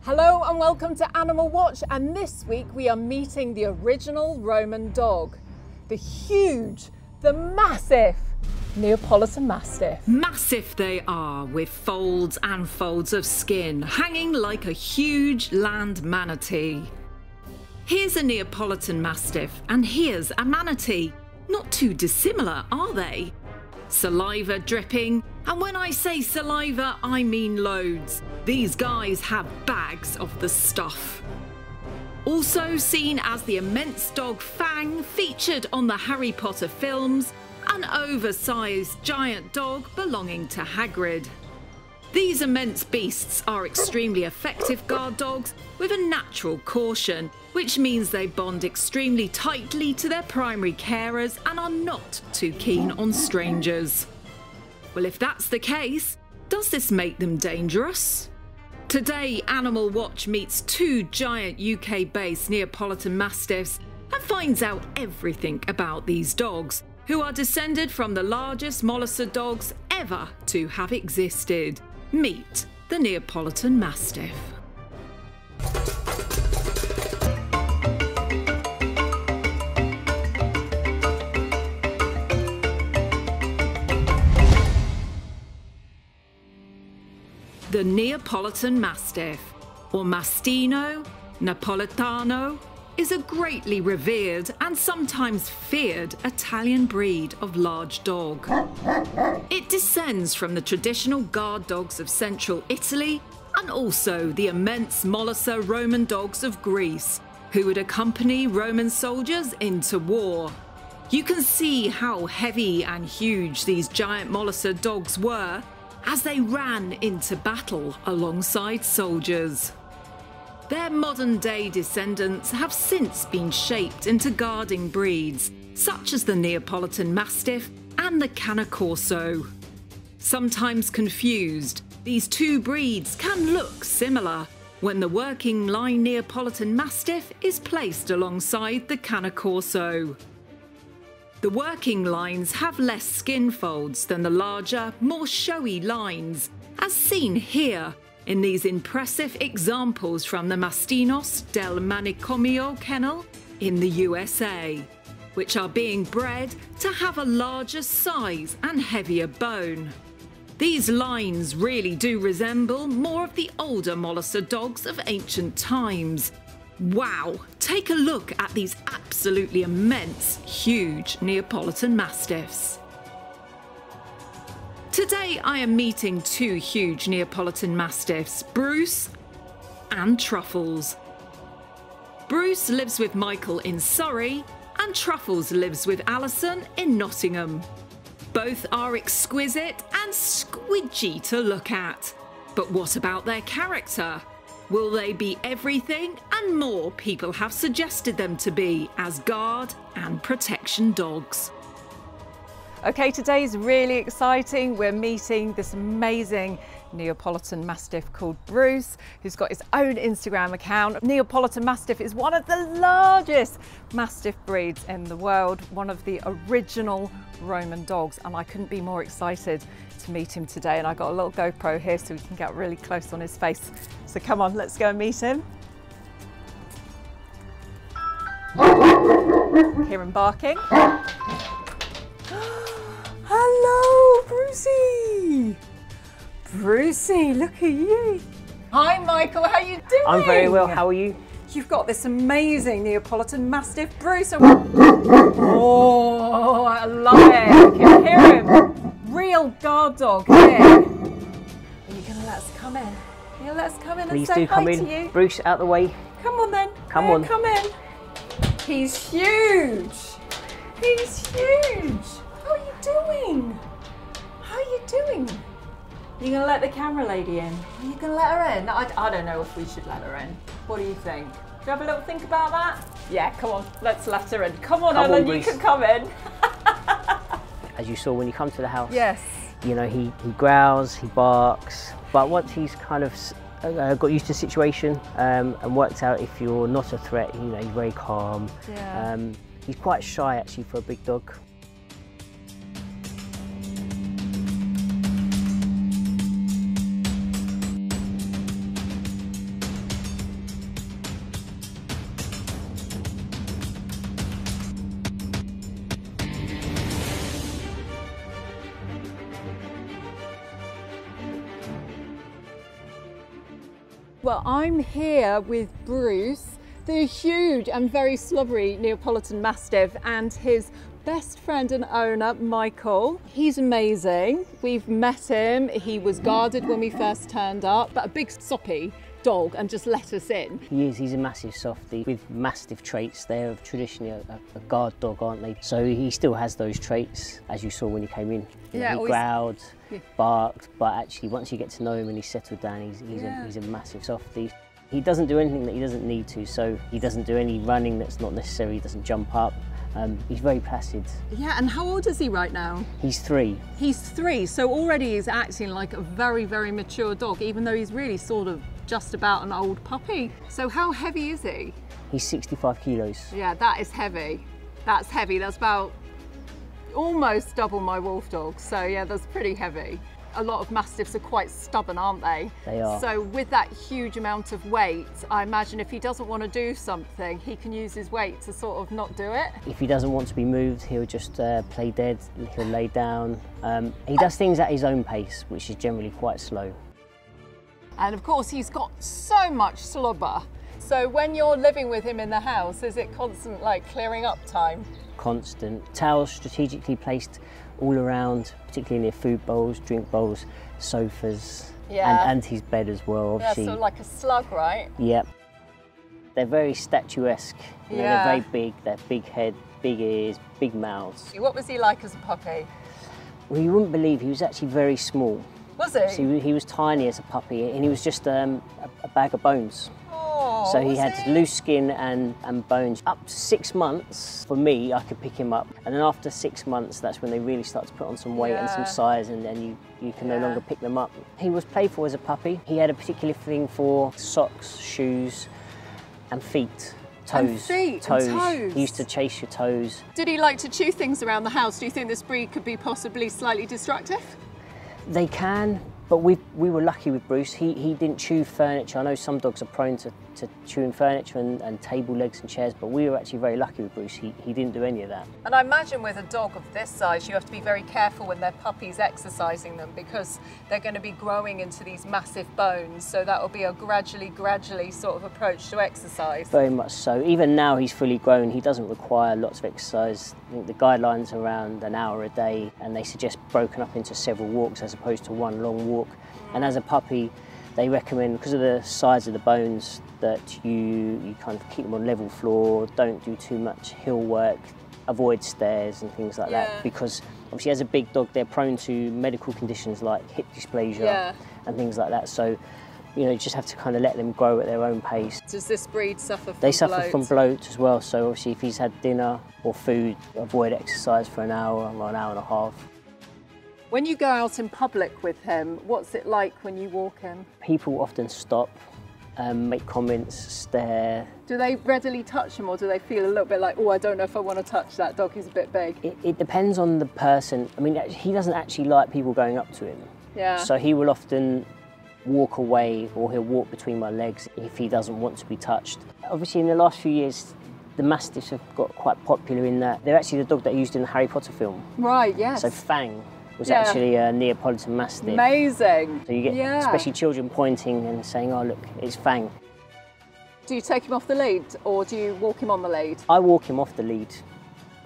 Hello and welcome to Animal Watch, and this week we are meeting the original Roman dog, the huge, the massive Neapolitan Mastiff. Massive they are, with folds and folds of skin, hanging like a huge land manatee. Here's a Neapolitan Mastiff and here's a manatee. Not too dissimilar, are they? Saliva dripping, and when I say saliva, I mean loads. These guys have bags of the stuff. Also seen as the immense dog Fang featured on the Harry Potter films, an oversized giant dog belonging to Hagrid. These immense beasts are extremely effective guard dogs with a natural caution, which means they bond extremely tightly to their primary carers and are not too keen on strangers. Well, if that's the case, does this make them dangerous? Today, Animal Watch meets two giant UK-based Neapolitan Mastiffs and finds out everything about these dogs, who are descended from the largest Molosser dogs ever to have existed. Meet the Neapolitan Mastiff. The Neapolitan Mastiff, or Mastino Napoletano, is a greatly revered and sometimes feared Italian breed of large dog. It descends from the traditional guard dogs of central Italy and also the immense Molosser Roman dogs of Greece, who would accompany Roman soldiers into war. You can see how heavy and huge these giant Molosser dogs were as they ran into battle alongside soldiers. Their modern-day descendants have since been shaped into guarding breeds, such as the Neapolitan Mastiff and the Cane Corso. Sometimes confused, these two breeds can look similar when the working line Neapolitan Mastiff is placed alongside the Cane Corso. The working lines have less skin folds than the larger, more showy lines, as seen here in these impressive examples from the Mastinos del Manicomio kennel in the USA, which are being bred to have a larger size and heavier bone. These lines really do resemble more of the older Molosser dogs of ancient times. Wow, take a look at these absolutely immense, huge Neapolitan Mastiffs. Today I am meeting two huge Neapolitan Mastiffs, Bruce and Truffles. Bruce lives with Michael in Surrey and Truffles lives with Alison in Nottingham. Both are exquisite and squidgy to look at. But what about their character? Will they be everything and more people have suggested them to be as guard and protection dogs? Okay, today's really exciting. We're meeting this amazing Neapolitan Mastiff called Bruce, who's got his own Instagram account. Neapolitan Mastiff is one of the largest Mastiff breeds in the world, one of the original Roman dogs, and I couldn't be more excited to meet him today. And I got a little GoPro here so we can get really close on his face. So come on, let's go and meet him. Hear him barking. Hello, Brucey! Brucey, look at you. Hi, Michael, how you doing? I'm very well, how are you? You've got this amazing Neapolitan Mastiff, Bruce. Oh, I love it. I can hear him. Real guard dog here. Are you going to let us come in? Are you going to let us come in and say hi to you? Bruce, out the way. Come on then. Come on. Come in. He's huge. He's huge. How are you doing? How are you doing? Are you going to let the camera lady in? Are you going to let her in? I don't know if we should let her in. What do you think? Do you have a little think about that? Yeah, come on, let's let her in. Come on, Ellen, you can come in. As you saw when you come to the house, yes. You know, he growls, he barks, but once he's kind of got used to the situation and worked out if you're not a threat, you know, he's very calm. Yeah. He's quite shy actually for a big dog. Well, I'm here with Bruce, the huge and very slobbery Neapolitan Mastiff, and his best friend and owner, Michael. He's amazing. We've met him. He was guarded when we first turned up, but a big soppy dog and just let us in. He's a massive softie with Mastiff traits. They're traditionally a guard dog, aren't they? So he still has those traits, as you saw when he came in. You know, he growled, barked, but actually once you get to know him and he's settled down, he's a massive softie. He doesn't do anything that he doesn't need to, so he doesn't do any running that's not necessary, he doesn't jump up. He's very placid. Yeah, and how old is he right now? He's 3. He's 3, so already he's acting like a very, very mature dog, even though he's really sort of just about an old puppy. So how heavy is he? He's 65 kilos. Yeah, that is heavy. That's heavy. That's about almost double my wolf dog. So yeah, that's pretty heavy. A lot of Mastiffs are quite stubborn, aren't they? They are. So with that huge amount of weight, I imagine if he doesn't want to do something, he can use his weight to sort of not do it. If he doesn't want to be moved, he'll just play dead, he'll lay down. He does things at his own pace, which is generally quite slow. And of course, he's got so much slobber. So when you're living with him in the house, is it constant like clearing up time? Constant. Towels strategically placed all around, particularly near food bowls, drink bowls, sofas, and his bed as well, obviously. Yeah, so like a slug, right? Yep. They're very statuesque. You know, they're very big, they're big head, big ears, big mouths. What was he like as a puppy? Well, you wouldn't believe, he was actually very small. Was he? So he was tiny as a puppy, and he was just a bag of bones. Oh, so he had loose skin and bones. Up to 6 months, for me, I could pick him up. And then after 6 months, that's when they really start to put on some weight and some size, and then you can no longer pick them up. He was playful as a puppy. He had a particular thing for socks, shoes, and feet. Toes. And feet, toes. And toes. He used to chase your toes. Did he like to chew things around the house? Do you think this breed could be possibly slightly destructive? They can, but we were lucky with Bruce. He didn't chew furniture. I know some dogs are prone to chewing furniture and table legs and chairs, but we were actually very lucky with Bruce. He didn't do any of that. And I imagine with a dog of this size, you have to be very careful when they're puppies exercising them, because they're going to be growing into these massive bones. So that will be a gradually sort of approach to exercise. Very much so. Even now he's fully grown, he doesn't require lots of exercise. I think the guidelines are around an hour a day, and they suggest broken up into several walks as opposed to one long walk. And as a puppy, they recommend, because of the size of the bones, that you kind of keep them on level floor, don't do too much hill work, avoid stairs and things like that, because obviously as a big dog they're prone to medical conditions like hip dysplasia and things like that. So, you know, you just have to kind of let them grow at their own pace. Does this breed suffer from bloat? They suffer from bloat as well, so obviously if he's had dinner or food, avoid exercise for an hour or an hour and a half. When you go out in public with him, what's it like when you walk him? People often stop, make comments, stare. Do they readily touch him, or do they feel a little bit like, oh, I don't know if I want to touch that dog, he's a bit big? It depends on the person. I mean, he doesn't actually like people going up to him. Yeah. So he will often walk away, or he'll walk between my legs if he doesn't want to be touched. Obviously in the last few years, the Mastiffs have got quite popular in that they're actually the dog that used in the Harry Potter film. Right, yes. So Fang was actually a Neapolitan Mastiff. Amazing. So you get especially children pointing and saying, oh look, it's Fang. Do you take him off the lead, or do you walk him on the lead? I walk him off the lead.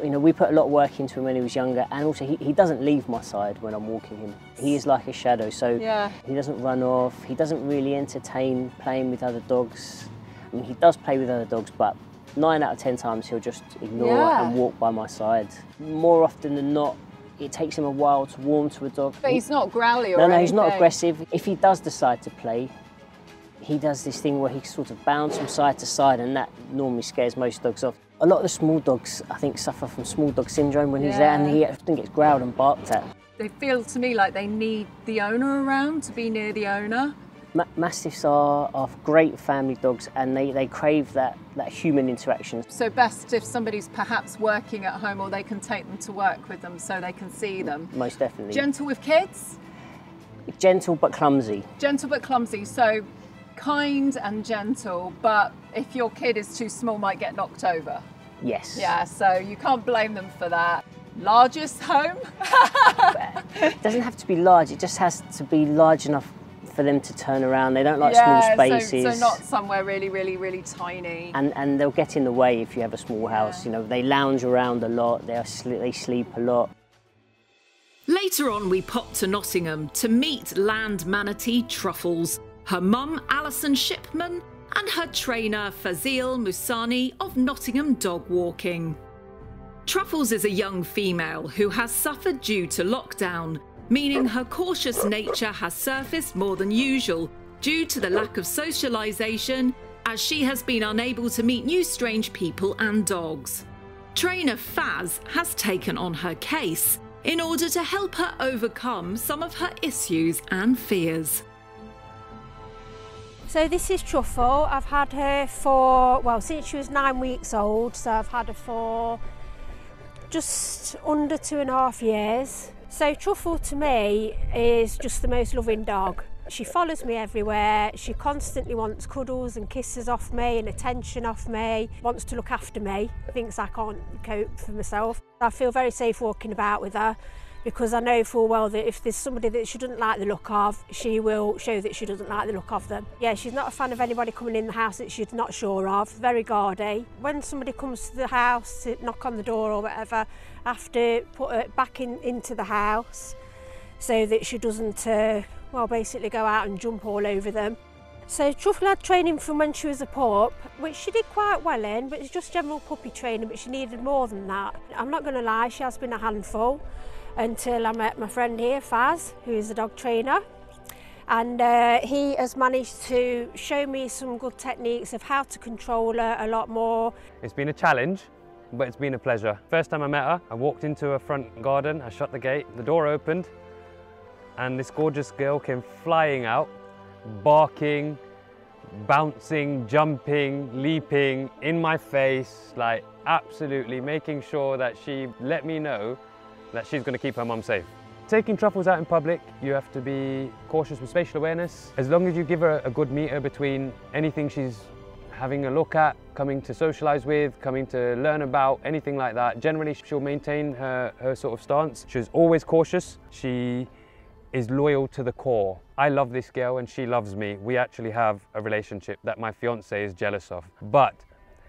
You know, we put a lot of work into him when he was younger, and also he doesn't leave my side when I'm walking him. He is like a shadow, so he doesn't run off, he doesn't really entertain playing with other dogs. I mean, he does play with other dogs, but 9 out of 10 times he'll just ignore and walk by my side. More often than not, it takes him a while to warm to a dog. But he's not growly or anything? No, he's not aggressive. If he does decide to play, he does this thing where he sort of bounds from side to side, and that normally scares most dogs off. A lot of the small dogs, I think, suffer from small dog syndrome when he's there, and he often gets growled and barked at. They feel to me like they need the owner around, to be near the owner. Mastiffs are great family dogs, and they crave that human interaction. So best if somebody's perhaps working at home, or they can take them to work with them so they can see them. Most definitely. Gentle with kids? Gentle but clumsy. Gentle but clumsy, so kind and gentle, but if your kid is too small, might get knocked over. Yes. Yeah, so you can't blame them for that. Largest home? It doesn't have to be large, it just has to be large enough for them to turn around. They don't like small spaces. So not somewhere really tiny. And they'll get in the way if you have a small house. You know, they lounge around a lot, they sleep a lot. Later on, we pop to Nottingham to meet land manatee Truffles, her mum Alison Shipman, and her trainer Fazil Musani of Nottingham Dog Walking. Truffles is a young female who has suffered due to lockdown, meaning her cautious nature has surfaced more than usual due to the lack of socialisation, as she has been unable to meet new strange people and dogs. Trainer Faz has taken on her case in order to help her overcome some of her issues and fears. So this is Truffle. I've had her for, well, since she was 9 weeks old, so I've had her for just under 2.5 years. So Truffle to me is just the most loving dog. She follows me everywhere. She constantly wants cuddles and kisses off me and attention off me, wants to look after me, thinks I can't cope for myself. I feel very safe walking about with her because I know full well that if there's somebody that she doesn't like the look of, she will show that she doesn't like the look of them. Yeah, she's not a fan of anybody coming in the house that she's not sure of, very guardy. When somebody comes to the house to knock on the door or whatever, I have to put her back into the house so that she doesn't well, basically go out and jump all over them. So Truffle had training from when she was a pup, which she did quite well in, but it's just general puppy training, but she needed more than that. I'm not going to lie, she has been a handful until I met my friend here, Faz, who is a dog trainer. And he has managed to show me some good techniques of how to control her a lot more. It's been a challenge, but it's been a pleasure. First time I met her, I walked into her front garden, I shut the gate, the door opened, and this gorgeous girl came flying out, barking, bouncing, jumping, leaping in my face, like absolutely making sure that she let me know that she's going to keep her mum safe. Taking Truffles out in public, you have to be cautious with spatial awareness. As long as you give her a good meter between anything she's having a look at, coming to socialise with, coming to learn about, anything like that, generally she'll maintain her sort of stance. She's always cautious. She is loyal to the core. I love this girl and she loves me. We actually have a relationship that my fiance is jealous of. But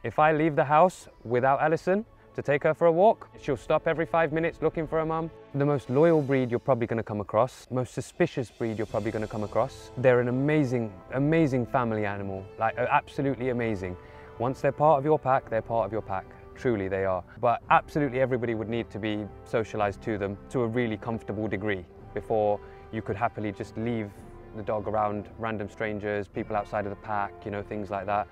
if I leave the house without Alison to take her for a walk, she'll stop every 5 minutes looking for her mum. The most loyal breed you're probably going to come across, most suspicious breed you're probably going to come across. They're an amazing family animal, like absolutely amazing. Once they're part of your pack, they're part of your pack. Truly they are. But absolutely everybody would need to be socialised to them to a really comfortable degree before you could happily just leave the dog around random strangers, people outside of the pack, you know, things like that.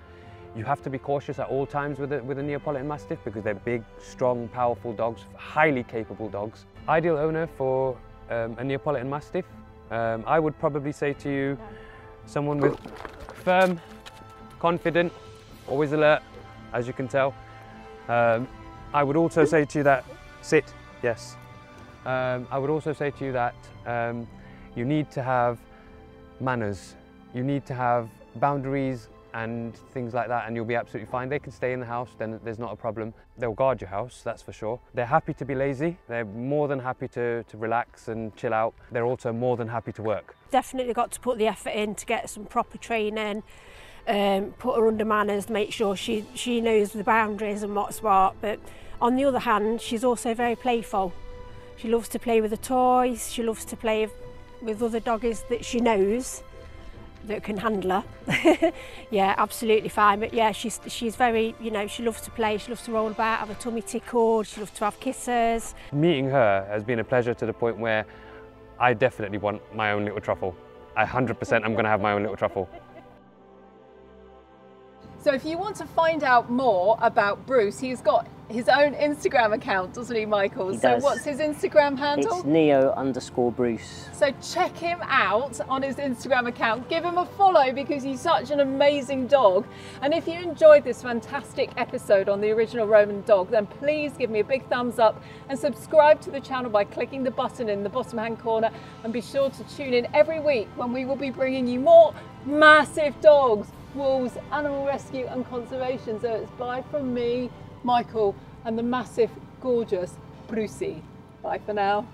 You have to be cautious at all times with a Neapolitan Mastiff because they're big, strong, powerful dogs, highly capable dogs. Ideal owner for a Neapolitan Mastiff, I would probably say to you, someone with firm, confident, always alert, as you can tell. I would also say to you that, sit, yes. I would also say to you that you need to have manners, you need to have boundaries and things like that, and you'll be absolutely fine. They can stay in the house, then there's not a problem. They'll guard your house, that's for sure. They're happy to be lazy, they're more than happy to relax and chill out. They're also more than happy to work. Definitely got to put the effort in to get some proper training, put her under manners, make sure she knows the boundaries and what's what. But on the other hand, she's also very playful. She loves to play with the toys, she loves to play with other doggies that she knows that can handle her. Yeah, absolutely fine. But yeah, she's very, you know, she loves to play, she loves to roll about, have her tummy tickled, she loves to have kisses. Meeting her has been a pleasure to the point where I definitely want my own little Truffle. 100% I'm going to have my own little Truffle. So if you want to find out more about Bruce, he's got his own Instagram account, doesn't he, Michael? He so does. What's his Instagram handle? It's Neo_Bruce. So check him out on his Instagram account. Give him a follow because he's such an amazing dog. And if you enjoyed this fantastic episode on the original Roman dog, then please give me a big thumbs up and subscribe to the channel by clicking the button in the bottom hand corner. And be sure to tune in every week when we will be bringing you more massive dogs, wolves, animal rescue and conservation. So it's bye from me, Michael, and the massive, gorgeous Brucey. Bye for now.